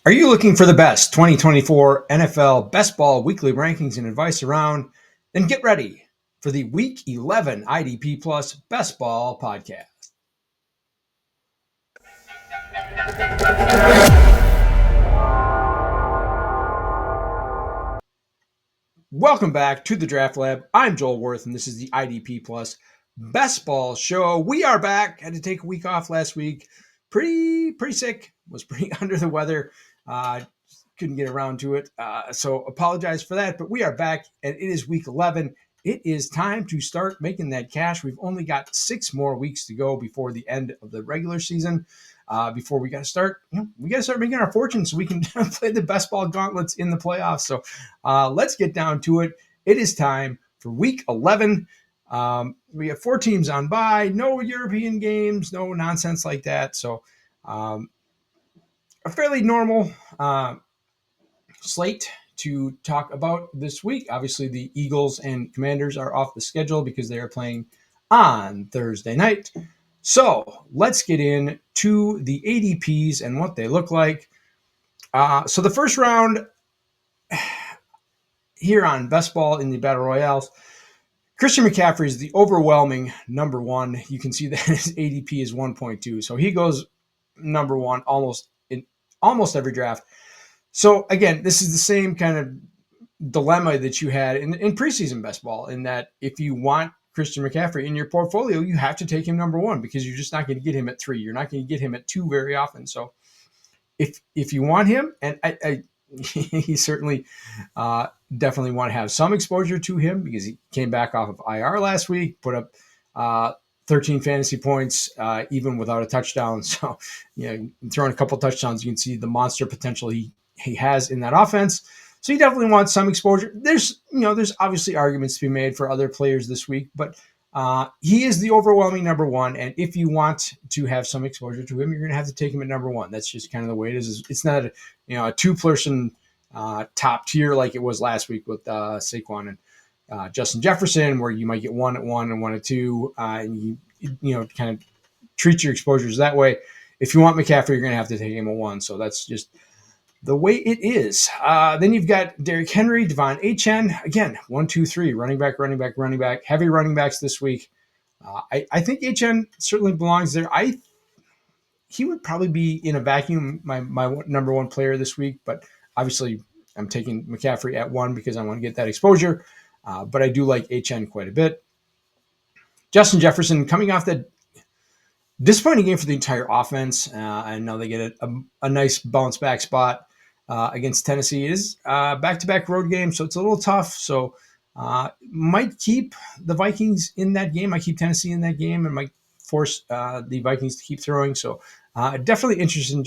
Are you looking for the best 2024 NFL Best Ball weekly rankings and advice around? Then get ready for the Week 11 IDP Plus Best Ball podcast. Welcome back to the Draft Lab. I'm Joel Worth, and this is the IDP Plus Best Ball show. We are back. Had to take a week off last week. Pretty sick. Was pretty under the weather. Couldn't get around to it. So apologize for that. But we are back, and it is week 11. It is time to start making that cash. We've only got 6 more weeks to go before the end of the regular season. Before we got to start, we got to start making our fortune so we can play the best ball gauntlets in the playoffs. So let's get down to it. It is time for week 11. We have 4 teams on bye, no European games, no nonsense like that. So a fairly normal slate to talk about this week. Obviously, the Eagles and Commanders are off the schedule because they are playing on Thursday night. So let's get into the ADPs and what they look like. So the first round here on Best Ball in the Battle Royales, Christian McCaffrey is the overwhelming number one. You can see that his ADP is 1.2. So he goes number one almost in almost every draft. So again, this is the same kind of dilemma that you had in preseason best ball, in that if you want Christian McCaffrey in your portfolio, you have to take him number one because you're just not going to get him at 3. You're not going to get him at 2 very often. So if you want him, and he certainly definitely want to have some exposure to him because he came back off of IR last week, put up 13 fantasy points, even without a touchdown. So, throwing a couple touchdowns, you can see the monster potential he has in that offense. So you definitely want some exposure. There's obviously arguments to be made for other players this week, but he is the overwhelming number one. And if you want to have some exposure to him, you're going to have to take him at number one. That's just kind of the way it is. It's not a 2-person top tier like it was last week with Saquon and Justin Jefferson, where you might get 1 at 1 and 1 at 2, and you kind of treat your exposures that way. If you want McCaffrey, you're going to have to take him at 1. So that's just the way it is. Then you've got Derrick Henry, Devon Achane. Again, 1, 2, 3, running back. Heavy running backs this week. I think Achane certainly belongs there. He would probably be in a vacuum my number one player this week, but obviously I'm taking McCaffrey at 1 because I want to get that exposure. But I do like Achane quite a bit. Justin Jefferson coming off that disappointing game for the entire offense. I know they get a nice bounce back spot against Tennessee. It is back-to-back road game, so it's a little tough. So might keep the Vikings in that game. I keep Tennessee in that game and might force the Vikings to keep throwing. So definitely interested in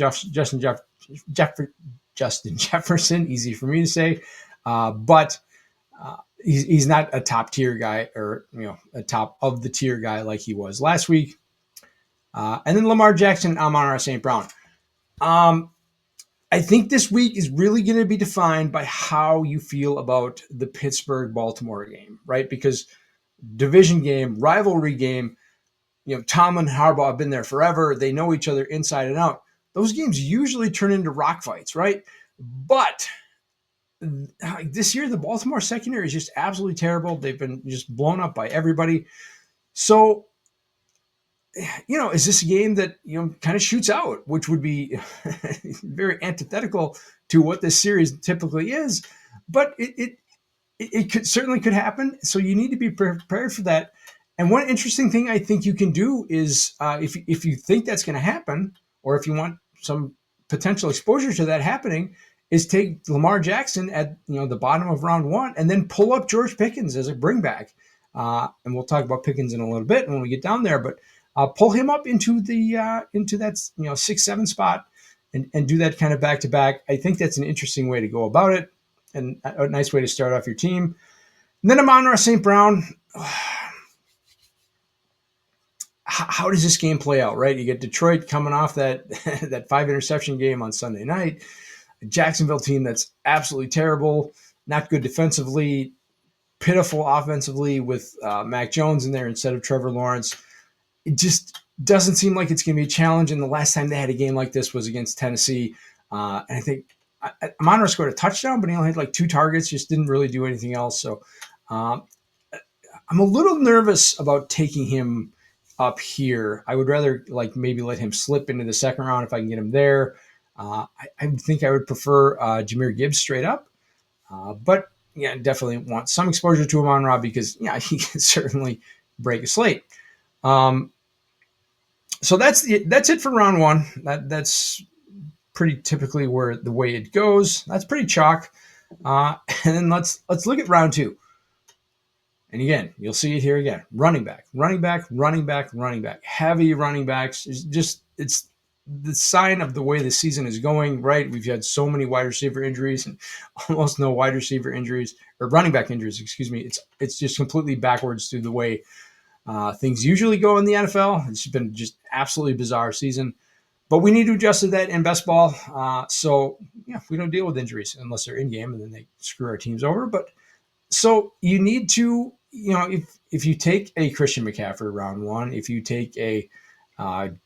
Justin Jefferson. Easy for me to say, but he's not a top tier guy, or a top of the tier guy like he was last week. And then Lamar Jackson, Amon-Ra St. Brown. I think this week is really going to be defined by how you feel about the Pittsburgh-Baltimore game, right? Because division game, rivalry game, Tomlin and Harbaugh have been there forever. They know each other inside and out. Those games usually turn into rock fights, right? But this year, the Baltimore secondary is just absolutely terrible. They've been just blown up by everybody. So, is this a game that, kind of shoots out, which would be very antithetical to what this series typically is, but it certainly could happen. So you need to be prepared for that. And one interesting thing I think you can do is if you think that's going to happen, or if you want some potential exposure to that happening, is take Lamar Jackson at the bottom of round 1 and then pull up George Pickens as a bring back. And we'll talk about Pickens in a little bit when we get down there, but pull him up into that 6-7 spot and do that kind of back to back. I think that's an interesting way to go about it, and a nice way to start off your team. And then Amon-Ra St. Brown. How does this game play out, right? You get Detroit coming off that 5-interception game on Sunday night, a Jacksonville team that's absolutely terrible, not good defensively, pitiful offensively with Mac Jones in there instead of Trevor Lawrence. It just doesn't seem like it's going to be a challenge. And the last time they had a game like this was against Tennessee. And I think Amon-Ra scored a touchdown, but he only had like 2 targets, just didn't really do anything else. So um, I'm a little nervous about taking him up here. I would rather like maybe let him slip into the second round if I can get him there. I think I would prefer Jahmyr Gibbs straight up. But yeah, definitely want some exposure to Amon-Ra because yeah, he can certainly break a slate. So that's it for round one. That's pretty typically where the way it goes. That's pretty chalk. And then let's look at round two. And again, you'll see it here again. Running back, running back, running back, running back. Heavy running backs. It's the sign of the way the season is going, right? We've had so many wide receiver injuries and almost no wide receiver injuries or running back injuries, excuse me. It's just completely backwards to the way things usually go in the NFL. It's been just absolutely bizarre season. But we need to adjust to that in best ball. So yeah, we don't deal with injuries unless they're in game and then they screw our teams over. But so you need to, if you take a Christian McCaffrey round one, if you take a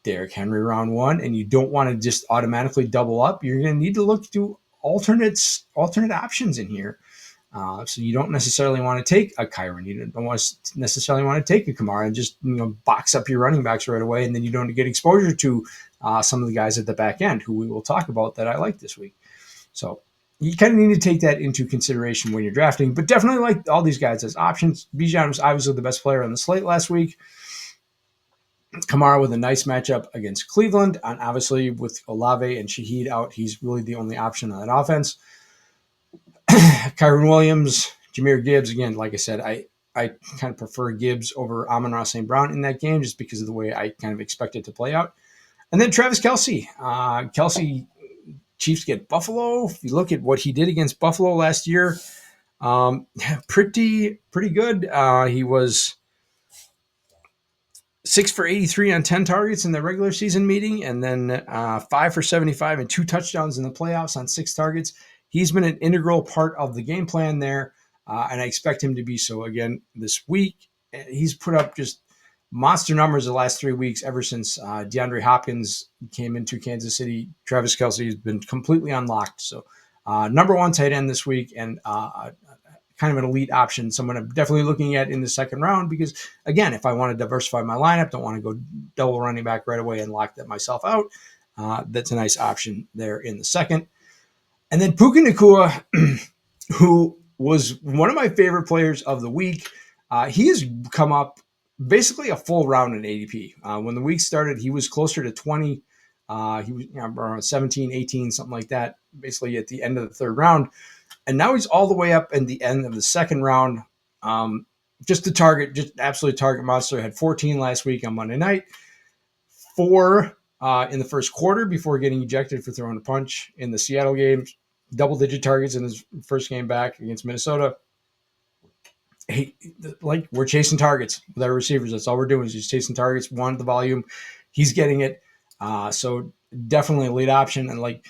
Derrick Henry round one, and you don't want to just automatically double up, you're going to need to look to alternate options in here. So you don't necessarily want to take a Kyron. You don't necessarily want to take a Kamara and just box up your running backs right away, and then you don't get exposure to some of the guys at the back end who we will talk about that I like this week. So you kind of need to take that into consideration when you're drafting, but definitely like all these guys as options. Bijan was obviously the best player on the slate last week. Kamara with a nice matchup against Cleveland, and obviously with Olave and Shaheed out, he's really the only option on that offense. Kyron Williams, Jahmyr Gibbs, again, like I said, I kind of prefer Gibbs over Amon-Ra St. Brown in that game just because of the way I kind of expect it to play out. And then Travis Kelce. Kelce, Chiefs get Buffalo. If you look at what he did against Buffalo last year, pretty good. He was 6 for 83 on 10 targets in the regular season meeting, and then 5 for 75 and 2 touchdowns in the playoffs on 6 targets. He's been an integral part of the game plan there, and I expect him to be so again this week. He's put up just monster numbers the last 3 weeks ever since DeAndre Hopkins came into Kansas City. Travis Kelce has been completely unlocked. So number one tight end this week, and kind of an elite option, someone I'm definitely looking at in the second round because, again, if I want to diversify my lineup, don't want to go double running back right away and lock that myself out, that's a nice option there in the second. And then Puka Nacua, who was one of my favorite players of the week, he has come up basically a full round in ADP. When the week started, he was closer to 20. He was around 17, 18, something like that, basically at the end of the third round. And now he's all the way up in the end of the second round. Just absolute target monster. Had 14 last week on Monday night, 4 in the first quarter before getting ejected for throwing a punch in the Seattle game. Double-digit targets in his first game back against Minnesota. Hey, like we're chasing targets with our receivers. That's all we're doing is just chasing targets. One, the volume, he's getting it. So definitely a lead option. And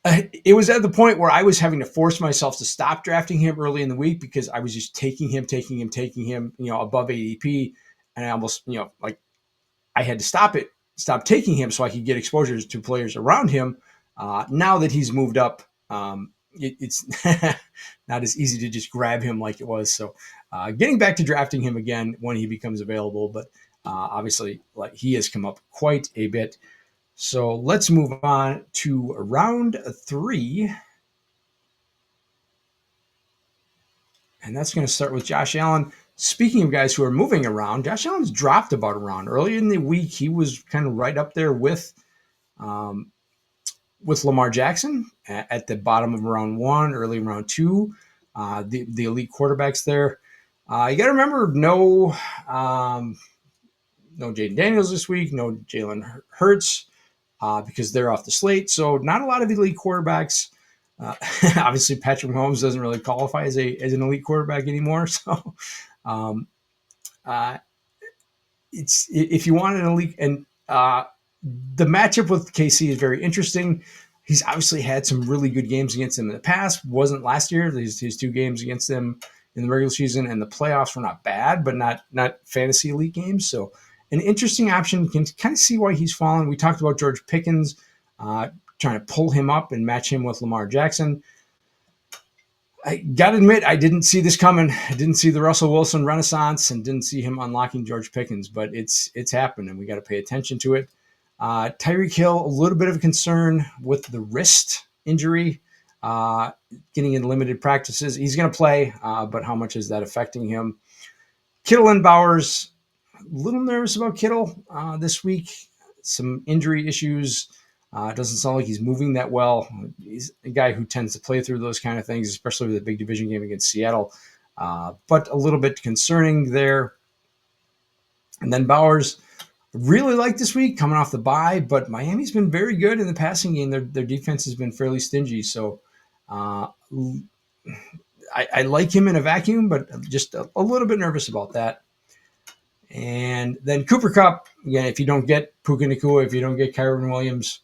it was at the point where I was having to force myself to stop drafting him early in the week because I was just taking him, above ADP. And I almost, I had to stop taking him so I could get exposures to players around him. Now that he's moved up, it's not as easy to just grab him like it was. So getting back to drafting him again when he becomes available, but obviously he has come up quite a bit. So let's move on to round 3. And that's going to start with Josh Allen. Speaking of guys who are moving around, Josh Allen's dropped about a round. Earlier in the week, he was kind of right up there with Lamar Jackson at the bottom of round 1, early round 2. The elite quarterbacks there. You got to remember, no Jaden Daniels this week, no Jalen Hurts. Because they're off the slate. So not a lot of elite quarterbacks. Obviously, Patrick Mahomes doesn't really qualify as an elite quarterback anymore. So it's if you want an elite, and the matchup with KC is very interesting. He's obviously had some really good games against them in the past. Wasn't last year. His 2 games against them in the regular season and the playoffs were not bad, but not fantasy elite games. So an interesting option. You can kind of see why he's fallen. We talked about George Pickens. trying to pull him up and match him with Lamar Jackson. I got to admit, I didn't see this coming. I didn't see the Russell Wilson renaissance and didn't see him unlocking George Pickens, but it's happened, and we got to pay attention to it. Tyreek Hill, a little bit of a concern with the wrist injury, getting in limited practices. He's going to play, but how much is that affecting him? Kittle and Bowers, a little nervous about Kittle this week. Some injury issues. It doesn't sound like he's moving that well. He's a guy who tends to play through those kind of things, especially with a big division game against Seattle. But a little bit concerning there. And then Bowers, really like this week, coming off the bye, but Miami's been very good in the passing game. Their defense has been fairly stingy. So I like him in a vacuum, but just a little bit nervous about that. And then Cooper Kupp, again, if you don't get Puka Nacua, if you don't get Kyron Williams,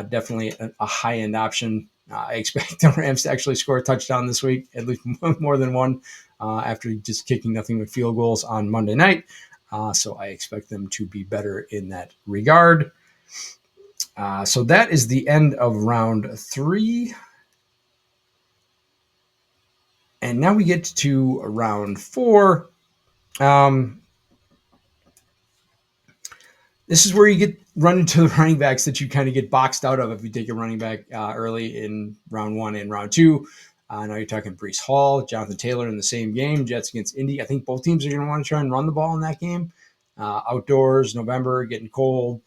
definitely a high-end option. I expect the Rams to actually score a touchdown this week, at least more than one, after just kicking nothing but field goals on Monday night. So I expect them to be better in that regard. So that is the end of round 3. And now we get to round 4. This is where you get run into the running backs that you kind of get boxed out of if you take a running back early in round 1 and round 2. Now you're talking Breece Hall, Jonathan Taylor in the same game, Jets against Indy. I think both teams are going to want to try and run the ball in that game. Outdoors, November, getting cold.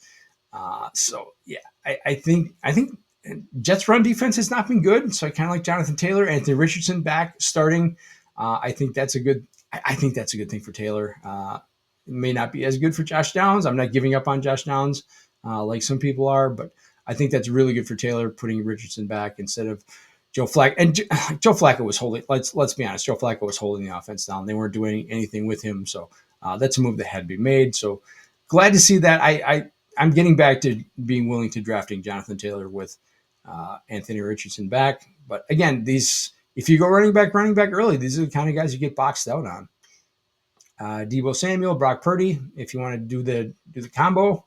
So yeah, I think Jets run defense has not been good. So I kind of like Jonathan Taylor, Anthony Richardson back starting. I think that's a good thing for Taylor. It may not be as good for Josh Downs. I'm not giving up on Josh Downs like some people are, but I think that's really good for Taylor, putting Richardson back instead of Joe Flacco. And Joe Flacco was holding. Let's be honest. Joe Flacco was holding the offense down. They weren't doing anything with him, so that's a move that had to be made. So glad to see that. I'm getting back to being willing to drafting Jonathan Taylor with Anthony Richardson back. But again, if you go running back early, these are the kind of guys you get boxed out on. Deebo Samuel, Brock Purdy. If you want to do the combo,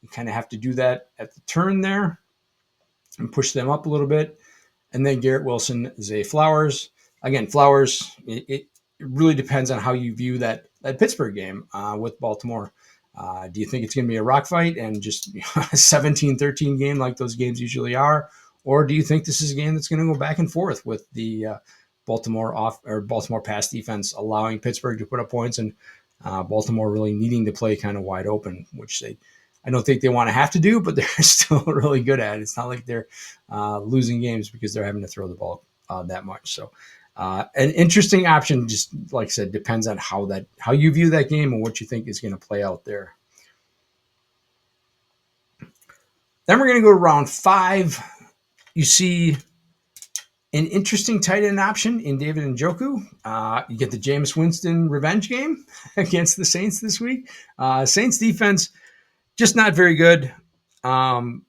you kind of have to do that at the turn there and push them up a little bit. And then Garrett Wilson, Zay Flowers. Again, Flowers, it really depends on how you view that Pittsburgh game with Baltimore. Do you think it's going to be a rock fight and just a 17-13 game like those games usually are? Or do you think this is a game that's going to go back and forth with the Baltimore pass defense allowing Pittsburgh to put up points and Baltimore really needing to play kind of wide open, which I don't think they want to have to do, but they're still really good at it. It's not like they're losing games because they're having to throw the ball that much. So an interesting option, just like I said, depends on how you view that game and what you think is going to play out there. Then we're going to go to round 5. You see an interesting tight end option in David Njoku. You get the Jameis Winston revenge game against the Saints this week. Saints defense, just not very good. And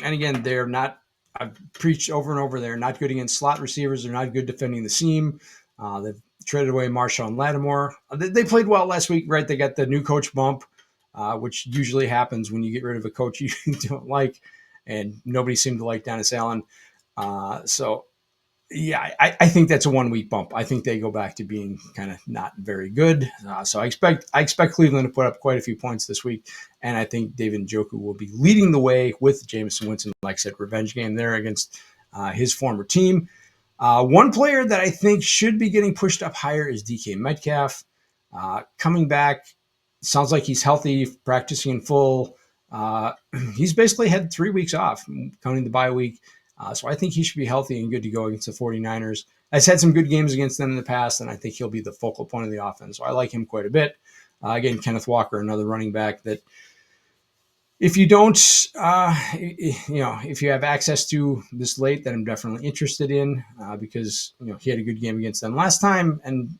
again, they're not, I've preached over and over, they're not good against slot receivers. They're not good defending the seam. They've traded away Marshawn Lattimore. They played well last week, right? They got the new coach bump, which usually happens when you get rid of a coach you don't like. And nobody seemed to like Dennis Allen. So yeah, I think that's a 1 week bump. I think they go back to being kind of not very good. So I expect Cleveland to put up quite a few points this week. And I think David Njoku will be leading the way with Jameis Winston, like I said, revenge game there against his former team. One player that I think should be getting pushed up higher is DK Metcalf. Coming back, sounds like he's healthy, practicing in full. He's basically had 3 weeks off, counting the bye week. So I think he should be healthy and good to go against the 49ers. Has had some good games against them in the past, and I think he'll be the focal point of the offense. So I like him quite a bit. Again, Kenneth Walker, another running back that if you don't, if you have access to this late, that I'm definitely interested in because, he had a good game against them last time. And,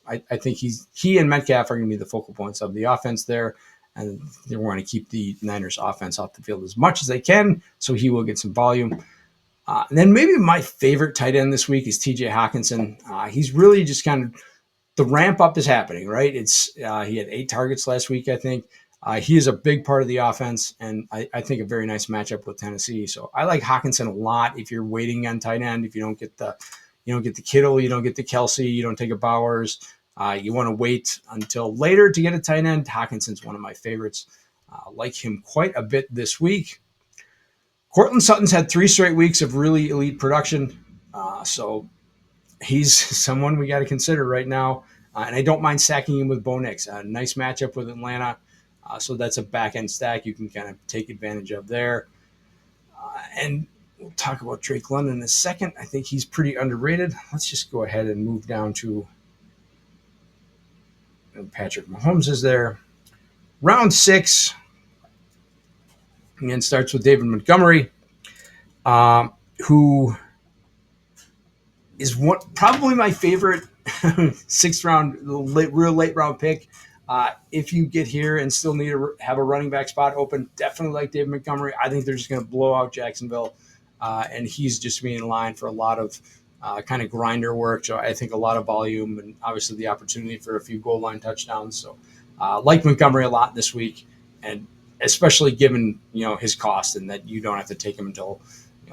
I think he and Metcalf are going to be the focal points of the offense there. And they want to keep the Niners offense off the field as much as they can. So he will get some volume. And then maybe my favorite tight end this week is TJ Hawkinson. He's really just kind of, the ramp up is happening, right? He had 8 targets last week, I think. He is a big part of the offense, and I think a very nice matchup with Tennessee. So I like Hawkinson a lot. If you're waiting on tight end, if you don't get the Kittle, you don't get the Kelce, you don't take a Bowers, you want to wait until later to get a tight end. Hawkinson's one of my favorites. Like him quite a bit this week. Cortland Sutton's had 3 straight weeks of really elite production, so he's someone we got to consider right now. And I don't mind stacking him with Bo Nix. A nice matchup with Atlanta. So that's a back end stack you can kind of take advantage of there. And we'll talk about Drake London in a second. I think he's pretty underrated. Let's just go ahead and move down to Patrick Mahomes is there. Round 6, again, starts with David Montgomery, who is probably my favorite 6th round, real late round pick. If you get here and still need to have a running back spot open, definitely like David Montgomery. I think they're just going to blow out Jacksonville, and he's just being in line for a lot of kind of grinder work. So I think a lot of volume and obviously the opportunity for a few goal line touchdowns. So like Montgomery a lot this week, and especially given his cost and that you don't have to take him until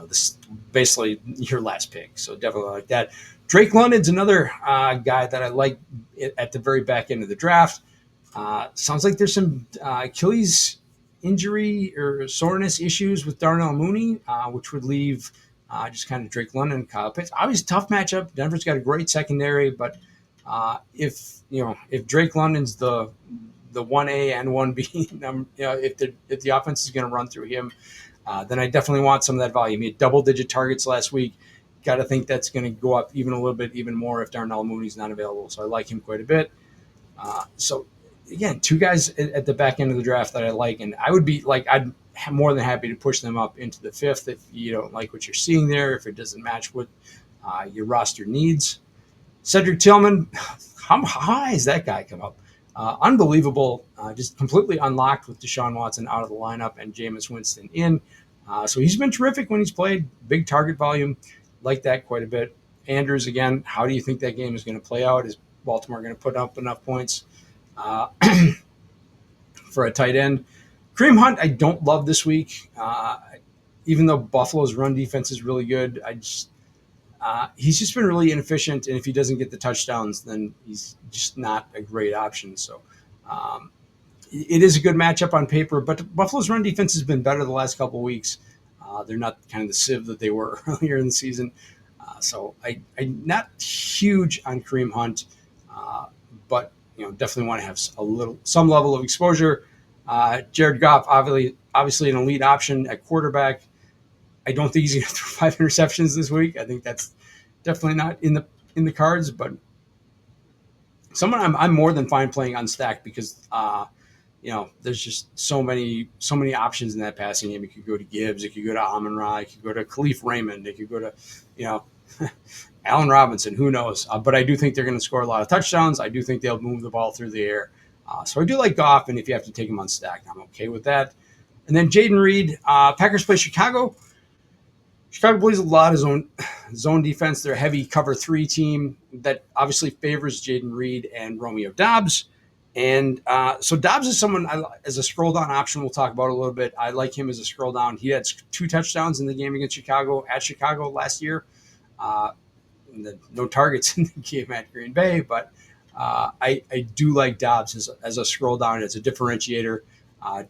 this basically your last pick. So definitely like that. Drake London's another guy that I like at the very back end of the draft. Sounds like there's some Achilles injury or soreness issues with Darnell Mooney, which would leave just kind of Drake London and Kyle Pitts. Obviously, tough matchup. Denver's got a great secondary, but if Drake London's the 1A and 1B, if the offense is going to run through him, then I definitely want some of that volume. He had double-digit targets last week. Got to think that's going to go up even a little bit, even more if Darnell Mooney's not available. So I like him quite a bit. So again, 2 guys at the back end of the draft that I like, and I would be like, I'd more than happy to push them up into the 5th if you don't like what you're seeing there, if it doesn't match what your roster needs. Cedric Tillman, how high has that guy come up? Unbelievable, just completely unlocked with Deshaun Watson out of the lineup and Jameis Winston in. So he's been terrific when he's played. Big target volume, like that quite a bit. Andrews, again, how do you think that game is going to play out? Is Baltimore going to put up enough points for a tight end? Kareem Hunt, I don't love this week. Even though Buffalo's run defense is really good, he's just been really inefficient, and if he doesn't get the touchdowns, then he's just not a great option. So it is a good matchup on paper, but Buffalo's run defense has been better the last couple of weeks. They're not kind of the sieve that they were earlier in the season. So I'm not huge on Kareem Hunt, but definitely want to have some level of exposure. Jared Goff, obviously an elite option at quarterback. I don't think he's going to throw 5 interceptions this week. I think that's definitely not in the cards. But someone I'm more than fine playing unstacked because there's just so many options in that passing game. It could go to Gibbs, it could go to Amon-Ra, it could go to Khalif Raymond, it could go to Allen Robinson. Who knows? But I do think they're going to score a lot of touchdowns. I do think they'll move the ball through the air. So I do like Goff, and if you have to take him unstacked, I'm okay with that. And then Jaden Reed, Packers play Chicago. Chicago plays a lot of zone defense. They're a heavy cover 3 team that obviously favors Jaden Reed and Romeo Doubs. And so Doubs is someone as a scroll down option we'll talk about a little bit. I like him as a scroll down. He had 2 touchdowns in the game against Chicago last year. No targets in the game at Green Bay, but I do like Doubs as a scroll down. It's a differentiator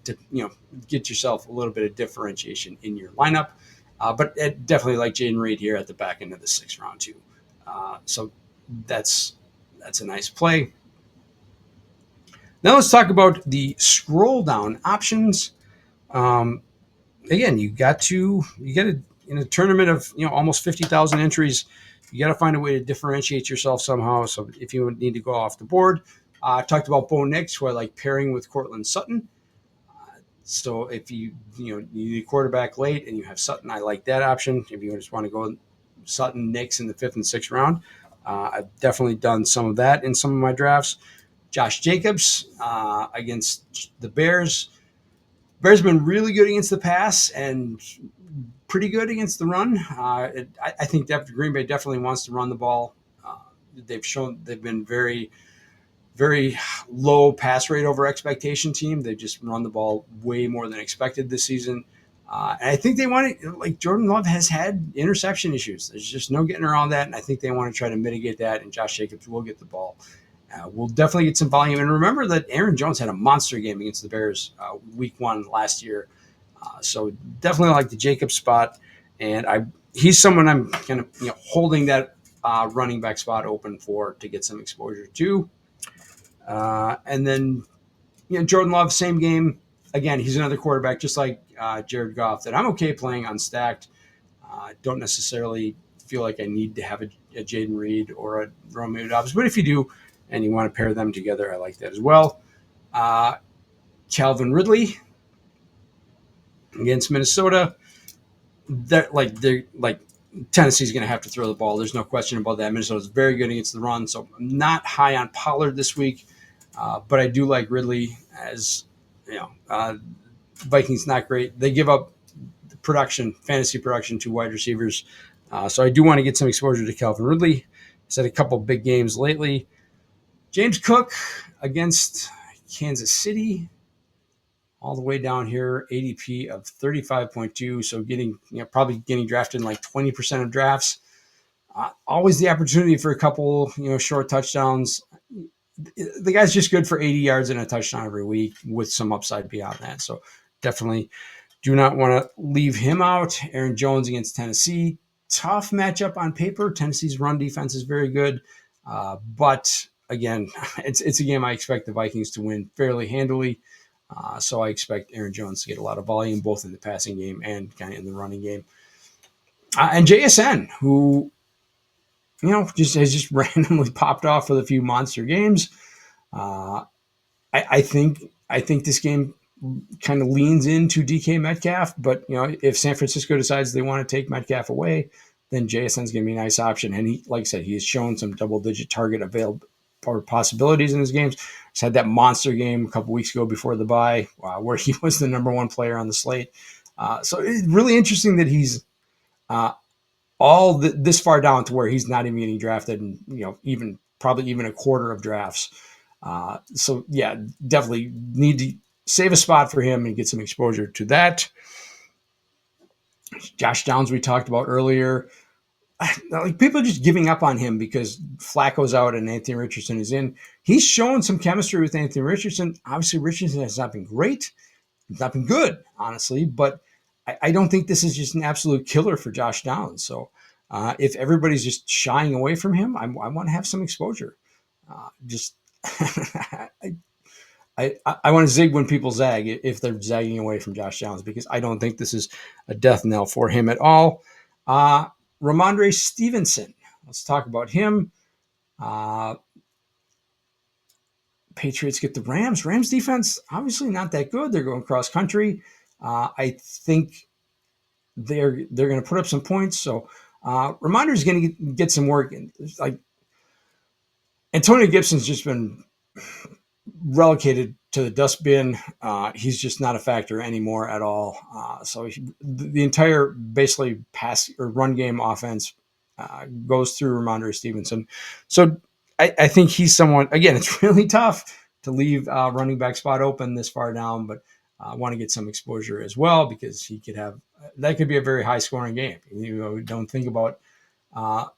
to get yourself a little bit of differentiation in your lineup. But definitely like Jaden Reed here at the back end of the 6th round too. So that's a nice play. Now let's talk about the scroll down options. Again, you got to in a tournament of almost 50,000 entries, you got to find a way to differentiate yourself somehow. So if you need to go off the board, I talked about Bo Nix, who I like pairing with Cortland Sutton. So if you need a quarterback late and you have Sutton, I like that option. If you just want to go Sutton, Nix in the 5th and 6th round, I've definitely done some of that in some of my drafts. Josh Jacobs against the Bears. Bears have been really good against the pass and pretty good against the run. I think Green Bay definitely wants to run the ball. They've been very, very low pass rate over expectation team. They just run the ball way more than expected this season. And I think they want to, like Jordan Love has had interception issues. There's just no getting around that. And I think they want to try to mitigate that. And Josh Jacobs will get the ball. We'll definitely get some volume. And remember that Aaron Jones had a monster game against the Bears week 1 last year. So definitely like the Jacobs spot. And he's someone I'm kind of holding that running back spot open for to get some exposure to. And then, Jordan Love, same game. Again, he's another quarterback, just like Jared Goff, that I'm okay playing unstacked. Don't necessarily feel like I need to have a Jaden Reed or a Romeo Dobbs. But if you do and you want to pair them together, I like that as well. Calvin Ridley against Minnesota. They're Tennessee's going to have to throw the ball. There's no question about that. Minnesota's very good against the run, so I'm not high on Pollard this week, but I do like Ridley. As Vikings not great. They give up fantasy production to wide receivers, so I do want to get some exposure to Calvin Ridley. He's had a couple big games lately. James Cook against Kansas City. All the way down here, ADP of 35.2. So probably getting drafted in like 20% of drafts. Always the opportunity for a couple, short touchdowns. The guy's just good for 80 yards and a touchdown every week with some upside beyond that. So definitely do not want to leave him out. Aaron Jones against Tennessee. Tough matchup on paper. Tennessee's run defense is very good. But again, it's a game I expect the Vikings to win fairly handily. So I expect Aaron Jones to get a lot of volume, both in the passing game and kind of in the running game. And JSN, who, has just randomly popped off with a few monster games. I think this game kind of leans into DK Metcalf, but if San Francisco decides they want to take Metcalf away, then JSN's going to be a nice option. And he, like I said, he has shown some double-digit target available or possibilities in his games. He's had that monster game a couple weeks ago before the bye, where he was the number 1 player on the slate. So it's really interesting that he's this far down to where he's not even getting drafted, and probably even a quarter of drafts. So yeah, definitely need to save a spot for him and get some exposure to that. Josh Downs, we talked about earlier. Like, people are just giving up on him because Flacco's out and Anthony Richardson is in. He's shown some chemistry with Anthony Richardson. Obviously, Richardson has not been great. It's not been good, honestly, but I don't think this is just an absolute killer for Josh Downs. So if everybody's just shying away from him, I want to have some exposure. I want to zig when people zag if they're zagging away from Josh Downs, because I don't think this is a death knell for him at all. Ramondre Stevenson. Let's talk about him. Patriots get the Rams. Rams defense, obviously not that good. They're going cross country. I think they're going to put up some points. So Ramondre is going to get some work. Like, Antonio Gibson's just been relegated to the dustbin. He's just not a factor anymore at all. So the entire basically pass or run game offense goes through Ramondre Stevenson. So I think he's someone, again, it's really tough to leave running back spot open this far down, but I want to get some exposure as well, because that could be a very high scoring game. We don't think about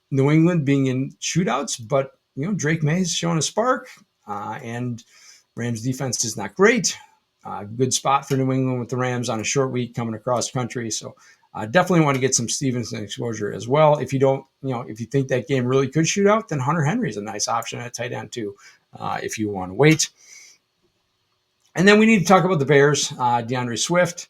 New England being in shootouts, but Drake May's showing a spark, and Rams defense is not great. Good spot for New England with the Rams on a short week coming across country. So definitely want to get some Stevenson exposure as well. If you don't, if you think that game really could shoot out, then Hunter Henry is a nice option at tight end too, if you want to wait. And then we need to talk about the Bears, DeAndre Swift,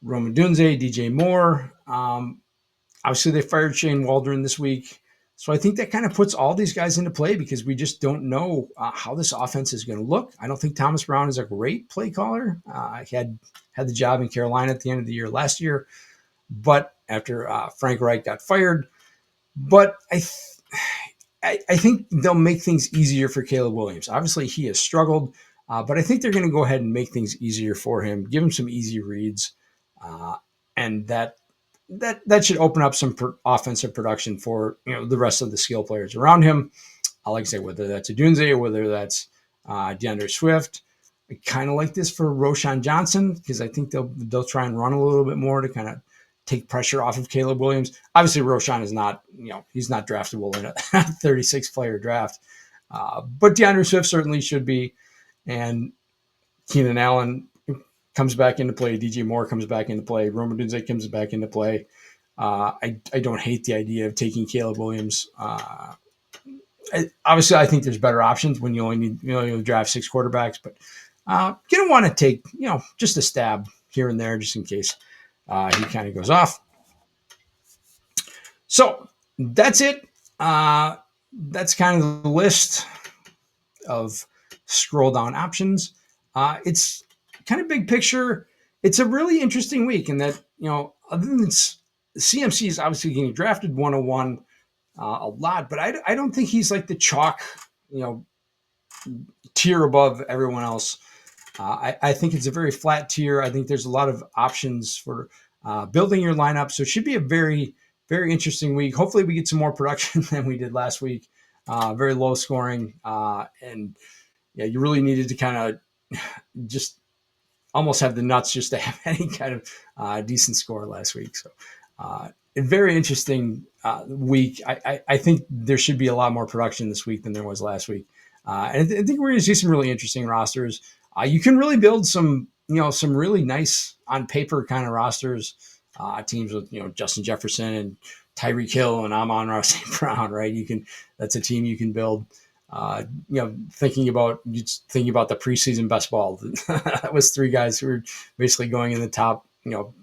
Rome Odunze, DJ Moore. Obviously, they fired Shane Waldron this week. So I think that kind of puts all these guys into play, because we just don't know how this offense is going to look. I don't think Thomas Brown is a great play caller. He had the job in Carolina at the end of the year last year, but after Frank Reich got fired. But I think they'll make things easier for Caleb Williams. Obviously, he has struggled, but I think they're going to go ahead and make things easier for him, give him some easy reads, and that should open up some offensive production for the rest of the skill players around him. like I say, whether that's Odunze or whether that's DeAndre Swift. I kind of like this for Roschon Johnson because I think they'll try and run a little bit more to kind of take pressure off of Caleb Williams. Obviously, Roschon is not, he's not draftable in a 36-player draft. But DeAndre Swift certainly should be. And Keenan Allen comes back into play. DJ Moore comes back into play. Rome Odunze comes back into play. I don't hate the idea of taking Caleb Williams. Obviously, I think there's better options when you only need you draft 6 quarterbacks, but you don't want to take just a stab here and there just in case he kind of goes off. So that's it. That's kind of the list of scroll down options. It's kind of big picture. It's a really interesting week in that other than CMC is obviously getting drafted 101. A lot, but I don't think he's like the chalk, tier above everyone else. I think it's a very flat tier. I think there's a lot of options for building your lineup. So it should be a very, very interesting week. Hopefully we get some more production than we did last week. Very low scoring. And you really needed to kind of just almost have the nuts just to have any kind of decent score last week. So a very interesting week. I think there should be a lot more production this week than there was last week. And I think we're going to see some really interesting rosters. You can really build some really nice on paper kind of rosters, teams with, Justin Jefferson and Tyreek Hill and Amon-Ra St. Brown, right? That's a team you can build. Thinking about the preseason best ball. That was 3 guys who were basically going in the top,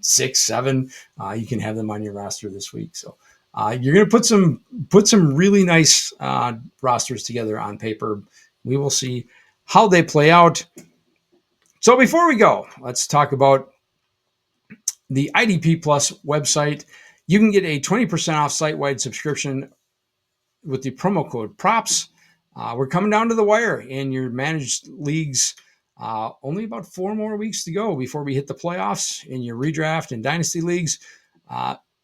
6, 7. You can have them on your roster this week. So you're going to put some really nice rosters together on paper. We will see how they play out. So before we go, let's talk about the IDP Plus website. You can get a 20% off site-wide subscription with the promo code PROPS. We're coming down to the wire in your managed leagues. Only about 4 more weeks to go before we hit the playoffs in your redraft and dynasty leagues.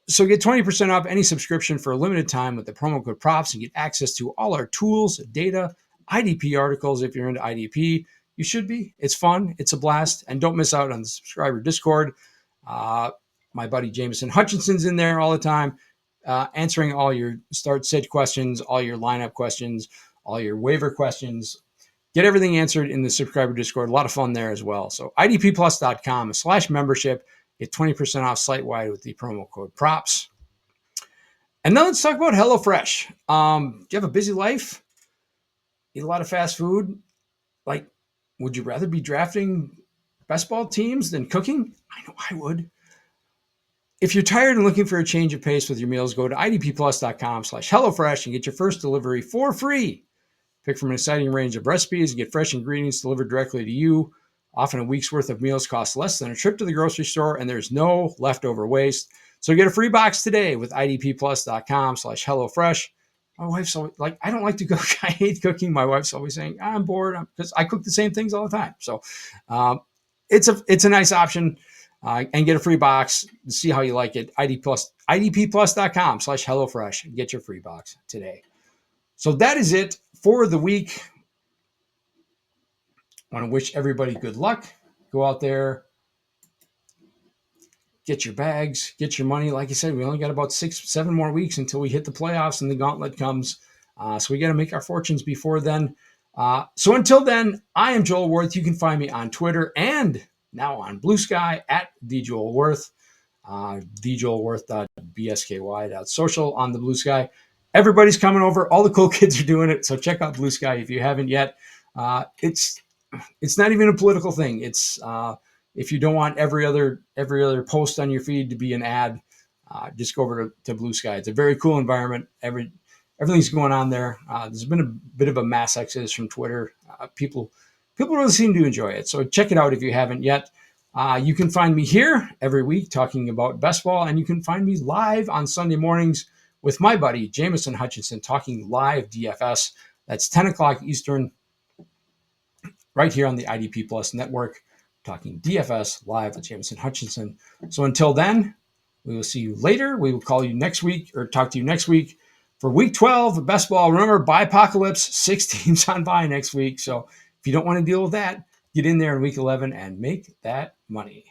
So get 20% off any subscription for a limited time with the promo code PROPS and get access to all our tools, data, IDP articles. If you're into IDP, you should be. It's fun. It's a blast. And don't miss out on the subscriber Discord. My buddy Jameson Hutchinson's in there all the time, answering all your start-sit questions, all your lineup questions, all your waiver questions. Get everything answered in the subscriber Discord. A lot of fun there as well. So idpplus.com/membership. Get 20% off site-wide with the promo code PROPS. And now let's talk about HelloFresh. Do you have a busy life? Eat a lot of fast food? Would you rather be drafting best ball teams than cooking? I know I would. If you're tired and looking for a change of pace with your meals, go to idpplus.com/HelloFresh and get your first delivery for free. Pick from an exciting range of recipes and get fresh ingredients delivered directly to you. Often a week's worth of meals cost less than a trip to the grocery store, and there's no leftover waste. So get a free box today with idpplus.com/HelloFresh. My wife's always I don't like to cook. I hate cooking. My wife's always saying, I'm bored because I cook the same things all the time. So it's a nice option. And get a free box to see how you like it. idpplus.com/HelloFresh and get your free box today. So that is it for the week. I want to wish everybody good luck. Go out there, get your bags, get your money. Like I said, we only got about 6-7 more weeks until we hit the playoffs and the gauntlet comes. So we got to make our fortunes before then. So until then, I am Joel Worth. You can find me on Twitter and now on Blue Sky at TheJoelWorth, TheJoelWorth.bsky.social on the Blue Sky. Everybody's coming over. All the cool kids are doing it. So check out Blue Sky if you haven't yet. It's not even a political thing. It's if you don't want every other post on your feed to be an ad, just go over to Blue Sky. It's a very cool environment. Everything's going on there. There's been a bit of a mass exodus from Twitter. People really seem to enjoy it. So check it out if you haven't yet. You can find me here every week talking about best ball, and you can find me live on Sunday mornings with my buddy Jameson Hutchinson talking live DFS. That's 10 o'clock Eastern, right here on the IDP Plus network, talking DFS live with Jameson Hutchinson. So until then, we will see you later. We will call you next week or talk to you next week for week 12 of best ball. Remember, bye apocalypse, 6 teams on bye next week. So if you don't want to deal with that, get in there in week 11 and make that money.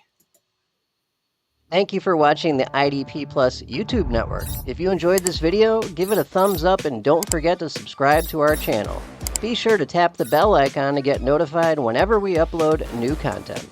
Thank you for watching the IDP Plus YouTube network. If you enjoyed this video, give it a thumbs up and don't forget to subscribe to our channel. Be sure to tap the bell icon to get notified whenever we upload new content.